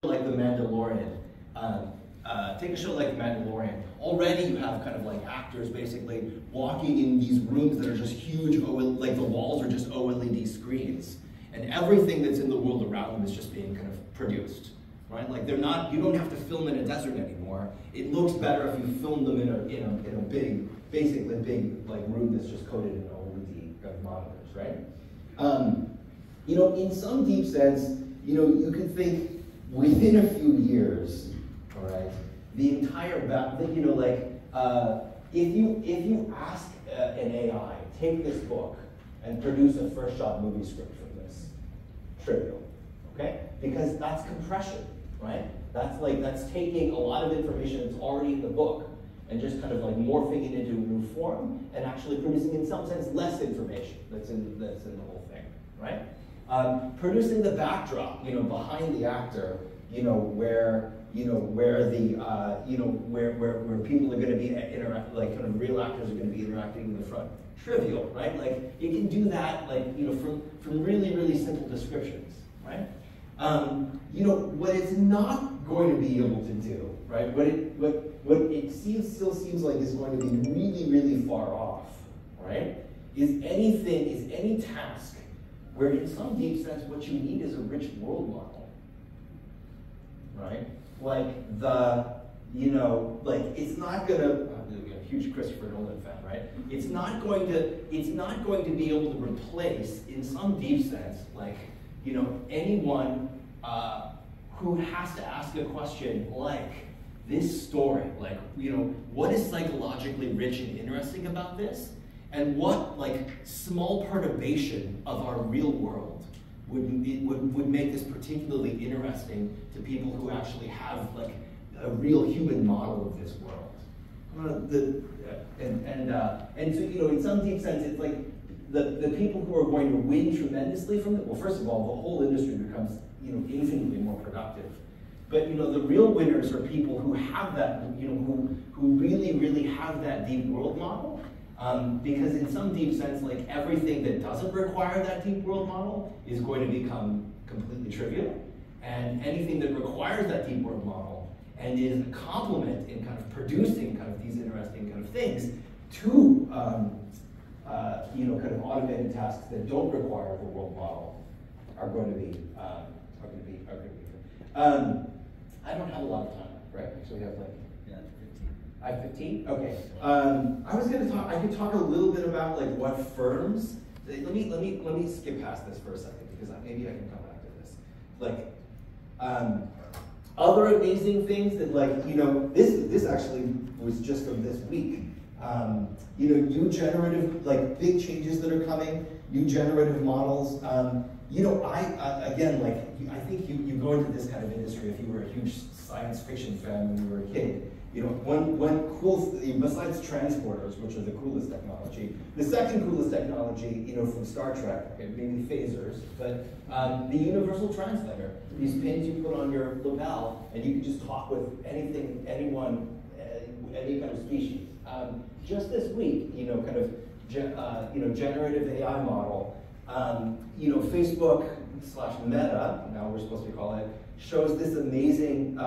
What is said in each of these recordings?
like The Mandalorian. Take a show like The Mandalorian. Already you have kind of like actors basically walking in these rooms that are just huge, like the walls are just OLED screens. And everything that's in the world around them is just being kind of produced, right? Like they're not, you don't have to film in a desert anymore. It looks better if you film them in a big, basically big like room that's just coated in OLED monitors, right? You know, in some deep sense, you know, you can think within a few years, all right, the entire, you know, like, if you ask an AI, take this book and produce a first shot movie script from this, trivial, okay? Because that's compression, right? That's taking a lot of information that's already in the book and just kind of like morphing it into a new form and actually producing, in some sense, less information that's in the whole thing, right? Producing the backdrop, you know, behind the actor, you know, where people are going to be like kind of real actors are going to be interacting in the front. Trivial, right? Like you can do that, like, you know, from really, really simple descriptions, right? You know, what it's not going to be able to do, right? What it still seems like is going to be really, really far off, right? Is any task where in some deep sense what you need is a rich world model, right? Like you know, like it's not gonna, I'm a huge Christopher Nolan fan, right? It's not going to be able to replace, in some deep sense, like, you know, anyone who has to ask a question like this story, like, you know, what is psychologically rich and interesting about this? And what, like, small perturbation of our real world would make this particularly interesting to people who actually have, like, a real human model of this world. And so, you know, in some deep sense, it's like the people who are going to win tremendously from it, well, first of all, the whole industry becomes, you know, infinitely more productive. But, you know, the real winners are people who have that, you know, who really, really have that deep world model. Because in some deep sense, like everything that doesn't require that deep world model is going to become completely trivial. And anything that requires that deep world model and is a complement in kind of producing kind of these interesting kind of things to, you know, kind of automated tasks that don't require the world model are going to be, I don't have a lot of time, right? So we have like, I have 15? Okay. I could talk a little bit about like what firms, let me skip past this for a second because maybe I can come back to this. Like, other amazing things that, like, you know, this actually was just from this week. You know, new generative, like big changes that are coming, new generative models. You know, again, like, I think you go into this kind of industry if you were a huge science fiction fan when you were a kid. You know, one cool, besides transporters, which are the coolest technology, the second coolest technology, you know, from Star Trek, okay, maybe phasers, but the universal translator, these pins you put on your lapel, and you can just talk with anything, anyone, any kind of species. Just this week, you know, kind of, you know, generative AI model, you know, Facebook/Meta, now we're supposed to call it, shows this amazing,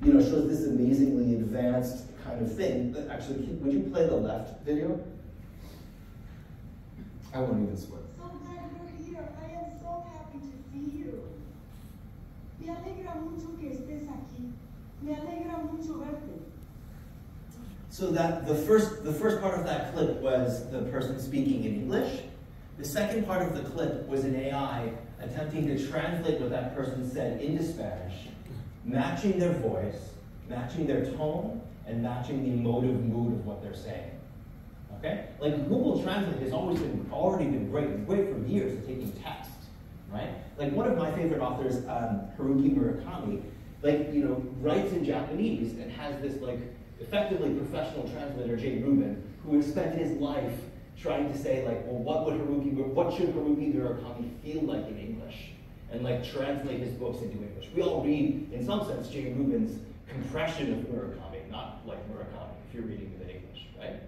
you know, shows this amazingly advanced kind of thing. Actually, would you play the left video? I won't even switch. So glad you're here. I am so happy to see you. Me alegra mucho que estés aquí. Me alegra mucho verte. So that the first part of that clip was the person speaking in English. The second part of the clip was an AI attempting to translate what that person said into Spanish, matching their voice, matching their tone, and matching the emotive mood of what they're saying. Okay? Like Google Translate has already been great for years at taking text, right? Like one of my favorite authors, Haruki Murakami, like, you know, writes in Japanese and has this like effectively professional translator, Jay Rubin, who has spent his life trying to say like, well, what should Haruki Murakami feel like in English? And like translate his books into English. We all read, in some sense, Jay Rubin's compression of Murakami, not like Murakami, if you're reading it in English, right?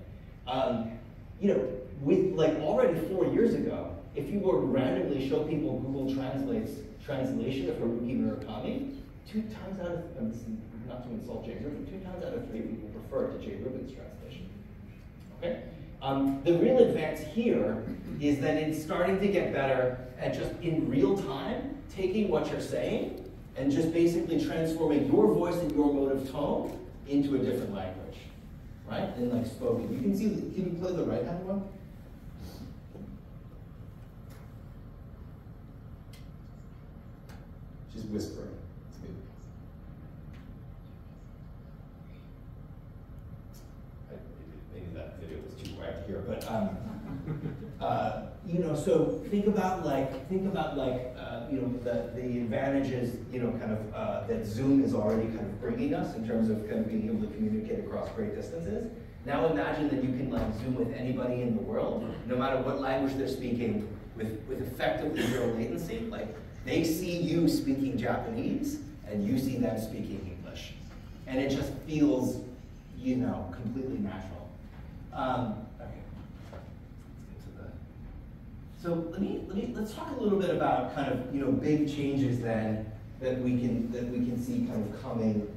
You know, with like already 4 years ago, if you were to randomly show people Google Translate's translation of Haruki Murakami, 2 times out of, not to insult Jay Rubin, 2 times out of 3 people prefer to Jay Rubin's translation. Okay? The real advance here is that it's starting to get better at just in real time taking what you're saying and just basically transforming your voice and your mode of tone into a different language, right? And like spoken. You can see, can you play the right hand one? She's whispering. It's good. Maybe that video was too quiet to hear, but you know, so think about like you know, the advantages, you know, kind of that Zoom is already kind of bringing us in terms of kind of being able to communicate across great distances. Now imagine that you can like Zoom with anybody in the world, no matter what language they're speaking, with effectively zero latency. Like they see you speaking Japanese, and you see them speaking English, and it just feels, you know, completely natural. Okay. So let's talk a little bit about kind of, you know, big changes then that we can see kind of coming.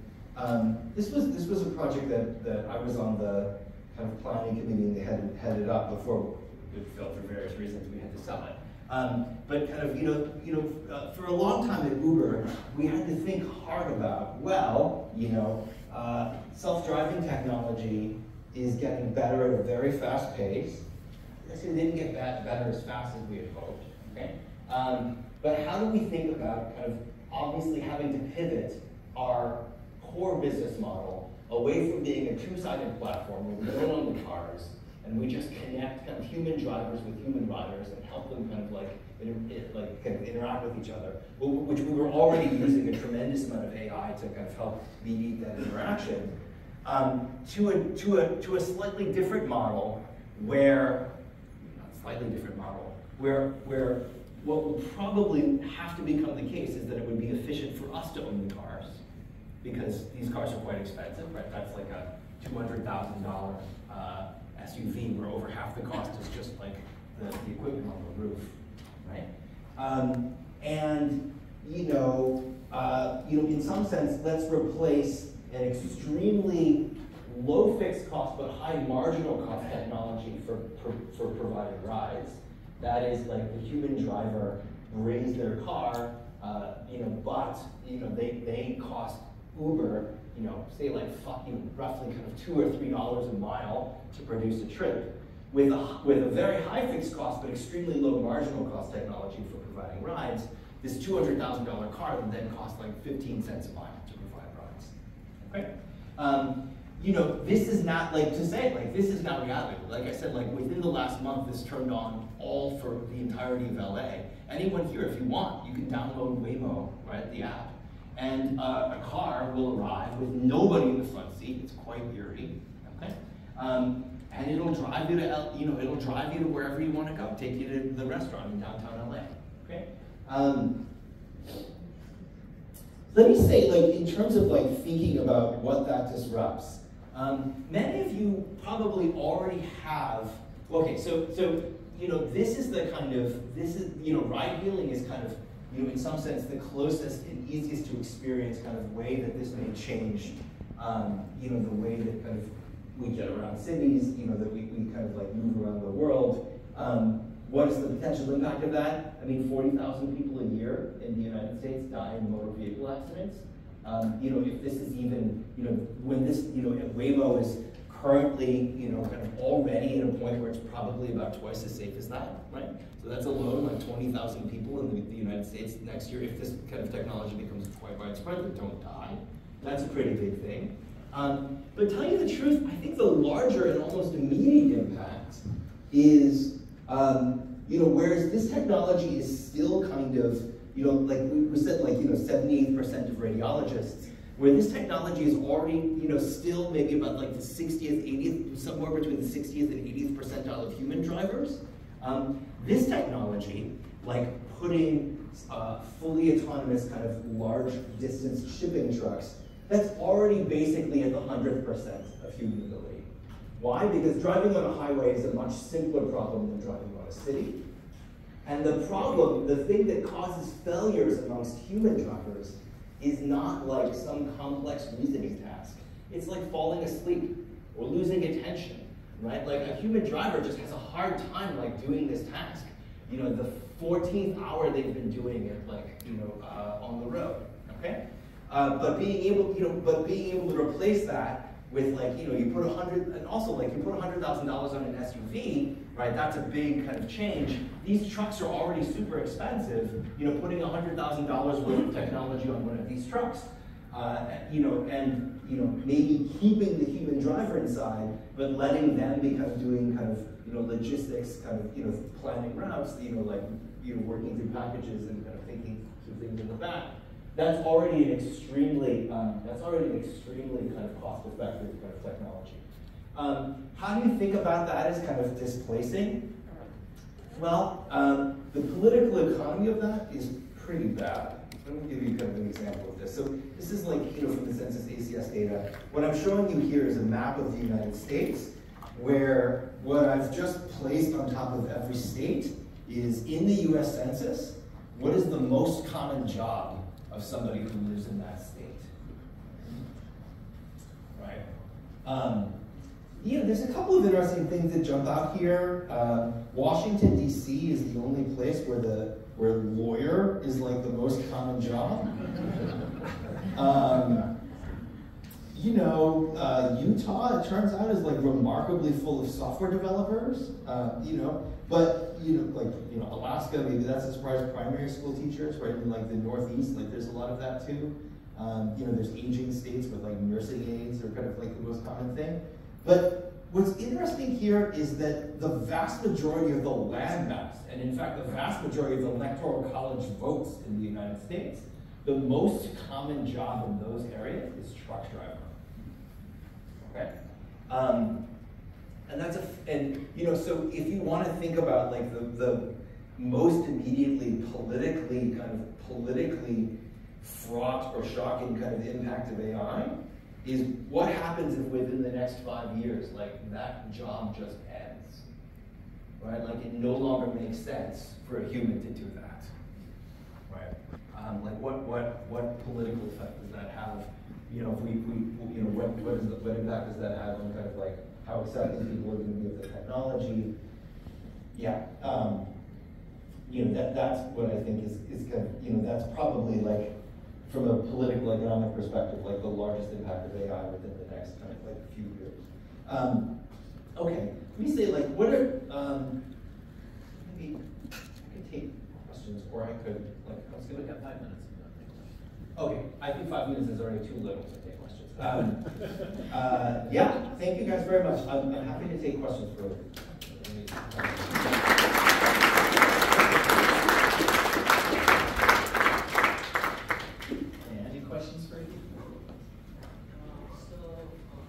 This was a project that I was on the kind of planning committee, and they had headed up before it fell for various reasons we had to sell it. But kind of, for a long time at Uber, we had to think hard about, well, you know, self-driving technology is getting better at a very fast pace. It didn't get better as fast as we had hoped, okay? But how do we think about kind of obviously having to pivot our core business model away from being a two-sided platform where we don't own the cars and we just connect kind of human drivers with human riders and help them kind of like interact with each other, which we were already using a tremendous amount of AI to kind of help mediate that interaction, to a slightly different model where what will probably have to become the case is that it would be efficient for us to own the cars, because these cars are quite expensive, right? That's like a $200,000 SUV where over half the cost is just like the equipment on the roof, right? And in some sense, let's replace an extremely low fixed cost but high marginal cost technology for providing rides. That is like the human driver brings their car, but they cost Uber, say like roughly kind of $2 or $3 a mile to produce a trip, with a very high fixed cost but extremely low marginal cost technology for providing rides. This $200,000 car would then cost like 15 cents a mile to provide rides. Okay. This is not this is not reality. Like I said, like within the last month, this turned on all for the entirety of LA. Anyone here, if you want, you can download Waymo, right, the app, and a car will arrive with nobody in the front seat. It's quite eerie, okay? And it'll drive you to it'll drive you to wherever you want to go, take you to the restaurant in downtown LA, okay? Let me say, like, in terms of like thinking about what that disrupts, many of you probably already have. Okay, so this is the kind of ride hailing is kind of in some sense the closest and easiest to experience kind of way that this may change the way that kind of we get around cities, that we kind of like move around the world. What is the potential impact of that? I mean, 40,000 people a year in the United States die in motor vehicle accidents. If this is even, when this, Waymo is currently, kind of already at a point where it's probably about twice as safe as that, right? So that's alone like 20,000 people in the United States next year. If this kind of technology becomes quite widespread, they don't die. That's a pretty big thing. But tell you the truth, I think the larger and almost immediate impact is, whereas this technology is still kind of, like we said, like, 78% of radiologists, where this technology is already, still maybe about like the 60th, 80th, somewhere between the 60th and 80th percentile of human drivers. This technology, like putting fully autonomous kind of large distance shipping trucks, that's already basically at the 100th percent of human ability. Why? Because driving on a highway is a much simpler problem than driving on a city. And the problem, the thing that causes failures amongst human drivers is not like some complex reasoning task. It's like falling asleep or losing attention, right? Like a human driver just has a hard time like doing this task. You know, the 14th hour they've been doing it, like, you know, on the road, okay? But being able to replace that with like, you know, you put $100,000 on an SUV, right? That's a big kind of change. These trucks are already super expensive. You know, putting $100,000 worth of technology on one of these trucks, you know, and you know, maybe keeping the human driver inside, but letting them be kind of doing kind of, you know, logistics, kind of, you know, planning routes, you know, like, you know, working through packages and kind of thinking through things in the back. That's already an extremely kind of cost-effective kind of technology. How do you think about that as kind of displacing? Well, the political economy of that is pretty bad. Let me give you kind of an example of this. So this is like, you know, from the Census ACS data. What I'm showing you here is a map of the United States, where what I've just placed on top of every state is in the US Census, what is the most common job of somebody who lives in that state, right? Yeah, there's a couple of interesting things that jump out here. Washington, D.C. is the only place where lawyer is like the most common job. You know, Utah, it turns out, is like remarkably full of software developers. You know, but you know, like, you know, Alaska, maybe that's a surprise. Primary school teachers, right? In like the Northeast, like there's a lot of that too. You know, there's aging states with like nursing aides are kind of like the most common thing. But what's interesting here is that the vast majority of the land mass, and in fact the vast majority of the electoral college votes in the United States, the most common job in those areas is truck driver. Okay, and you know, so if you want to think about like the most immediately politically fraught or shocking kind of impact of AI, is what happens if within the next 5 years, like that job just ends, right? Like it no longer makes sense for a human to do that, right? Like what political effect does that have? You know, if we you know, what impact does that have on kind of like how accepting people are going to be of the technology? Yeah, you know, that's what I think is kind of, you know, that's probably like, from a political economic perspective, like the largest impact of AI within the next kind of like few years. Okay, let me say like, what are, maybe I could take questions, or I could, like, I was gonna We've got 5 minutes. Okay, I think 5 minutes is already too little to take questions. Yeah, thank you guys very much. I'm happy to take questions for Any questions for you?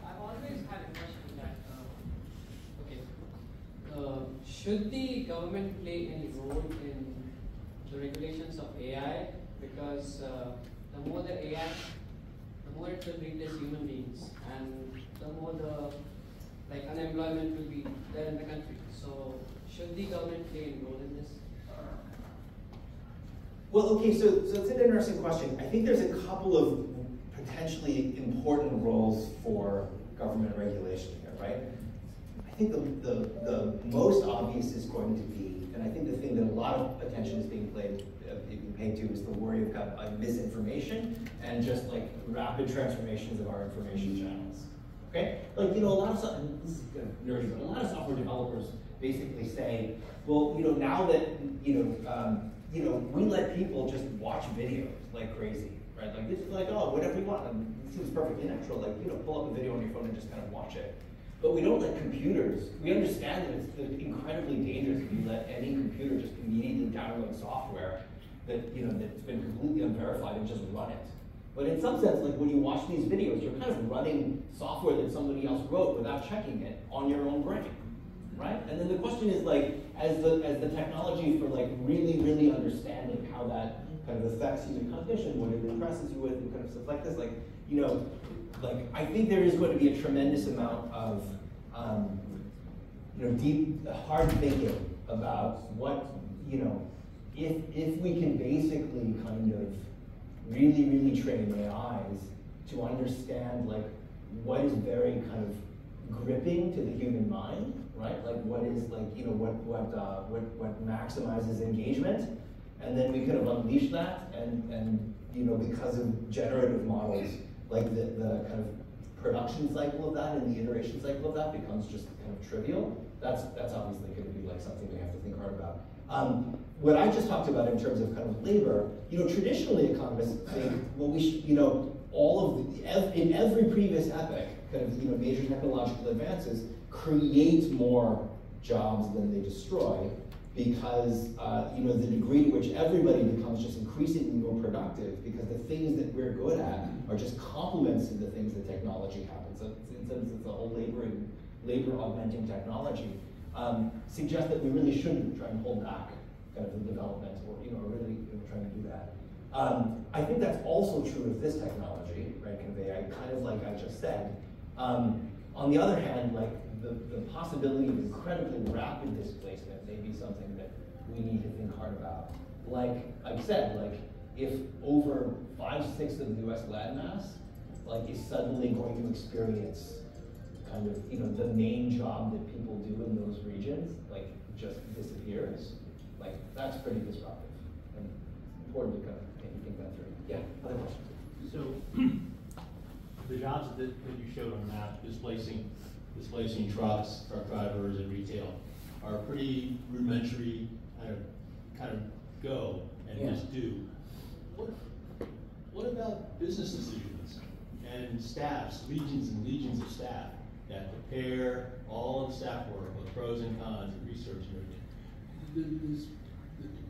I've always had a question that, should the government play any role in the regulations of AI? Because the more the AI, the more it will replace human beings, and the more the unemployment will be there in the country. So should the government play any role in this? Well, okay, so it's an interesting question. I think there's a couple of potentially important roles for government regulation here, right? I think the most obvious is going to be, and I think the thing that a lot of attention is being paid to, is the worry of kind of misinformation and just like rapid transformations of our information channels. Okay, like, you know, a lot of this is kind of nerdy, but a lot of software developers basically say, well, you know, now that you know, we let people just watch videos like crazy, right? Like it's like, oh, whatever you want, and it seems perfectly natural. Like, you know, pull up a video on your phone and just kind of watch it. But we don't let computers. We understand that it's incredibly dangerous if you let any computer just immediately download software that, you know, that's been completely unverified and just run it. But in some sense, like when you watch these videos, you're kind of running software that somebody else wrote without checking it on your own brain, right? And then the question is like, as the technology for like really understanding how that kind of affects human cognition, what it impresses you with, and kind of stuff like this, like, you know, like I think there is going to be a tremendous amount of you know, deep, hard thinking about what, you know, if we can basically kind of really train AIs to understand like what is very kind of gripping to the human mind, right? Like what is like, you know, what maximizes engagement, and then we kind of unleash that, and you know, because of generative models, like the kind of production cycle of that and the iteration cycle of that becomes just kind of trivial. That's obviously going to be like something we have to think hard about. What I just talked about in terms of kind of labor, you know, traditionally economists think, well, we should, you know, in every previous epoch, kind of, you know, major technological advances create more jobs than they destroy, because you know, the degree to which everybody becomes just increasingly more productive, because the things that we're good at are just complements to the things that technology happens. So in some sense, it's a whole labor augmenting technology, suggests that we really shouldn't try and hold back kind of the development, or you know, really, you know, trying to do that. I think that's also true of this technology, right? Kind of AI, kind of like I just said. On the other hand, like the possibility of incredibly rapid displacement may be something that we need to think hard about. Like I said, like if over 5/6 of the U.S. landmass, like is suddenly going to experience kind of, you know, the main job that people do in those regions, like just disappears, like that's pretty disruptive, and it's important to kind of maybe think that through. Yeah, other questions? So the jobs that you showed on the map, displacing trucks, truck drivers, and retail, are pretty rudimentary, kind of go and just do. What about business decisions and staffs, legions and legions of staff that prepare all of the staff work with pros and cons and research and everything?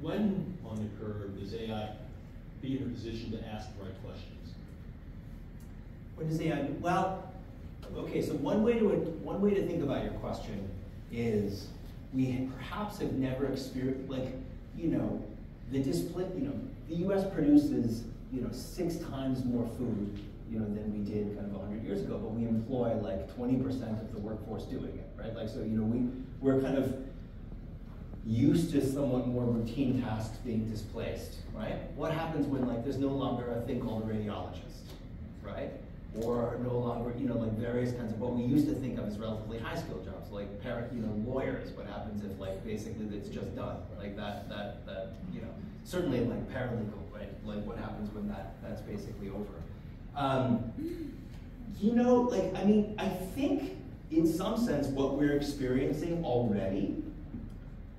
When on the curve does AI be in a position to ask the right questions? When does AI? Well, okay. So one way to think about your question is we perhaps have never experienced, like, you know, the U.S. produces, you know, 6 times more food, you know, than we did kind of 100 years ago, but we employ like 20% of the workforce doing it, right? Like, so, you know, we're kind of used to somewhat more routine tasks being displaced, right? What happens when like there's no longer a thing called a radiologist, right? Or no longer, you know, like various kinds of what we used to think of as relatively high-skilled jobs, like lawyers. What happens if like basically it's just done, like that you know, certainly like paralegal, right? Like what happens when that's basically over? You know, like, I mean, I think in some sense what we're experiencing already,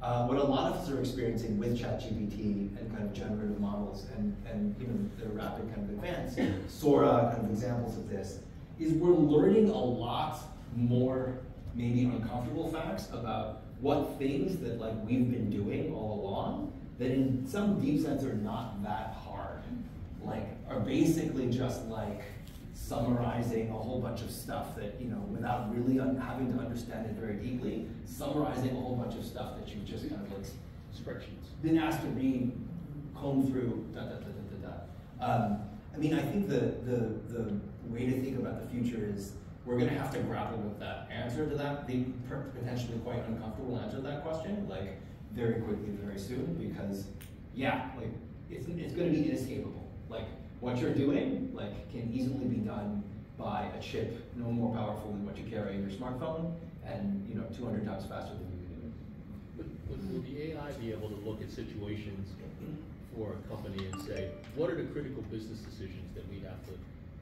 what a lot of us are experiencing with ChatGPT and kind of generative models and you know, their rapid kind of advance, Sora kind of examples of this, is we're learning a lot more maybe uncomfortable facts about what things that like we've been doing all along that in some deep sense are not that hard, like are basically just like summarizing a whole bunch of stuff that, you know, without really having to understand it very deeply, summarizing a whole bunch of stuff that you've just kind of like Spreadsheets. been asked to read, comb through, I mean, I think the way to think about the future is we're going to have to grapple with that answer to that, the potentially quite uncomfortable answer to that question, like very quickly, very soon, because yeah, like it's going to be inescapable. Like what you're doing, like, can easily be done by a chip no more powerful than what you carry in your smartphone, and you know, 200 times faster than you can do it. But will the AI be able to look at situations for a company and say, what are the critical business decisions that we have to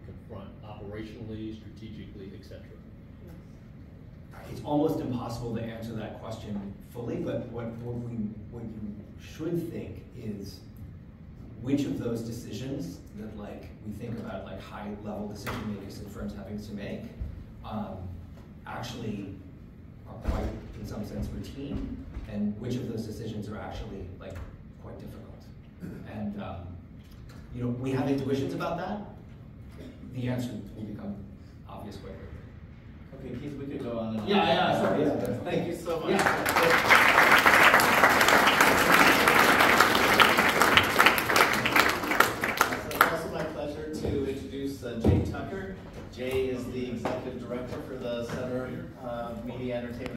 confront operationally, strategically, etc.? It's almost impossible to answer that question fully, but what you should think is which of those decisions that like we think about like high level decision makers in firms having to make actually are quite, in some sense, routine, and which of those decisions are actually like quite difficult. And you know, we have intuitions about that. The answer will become obvious quickly. Okay, Keith, we could go on and on. Yeah, sorry. Yeah, thank you so much. Yeah.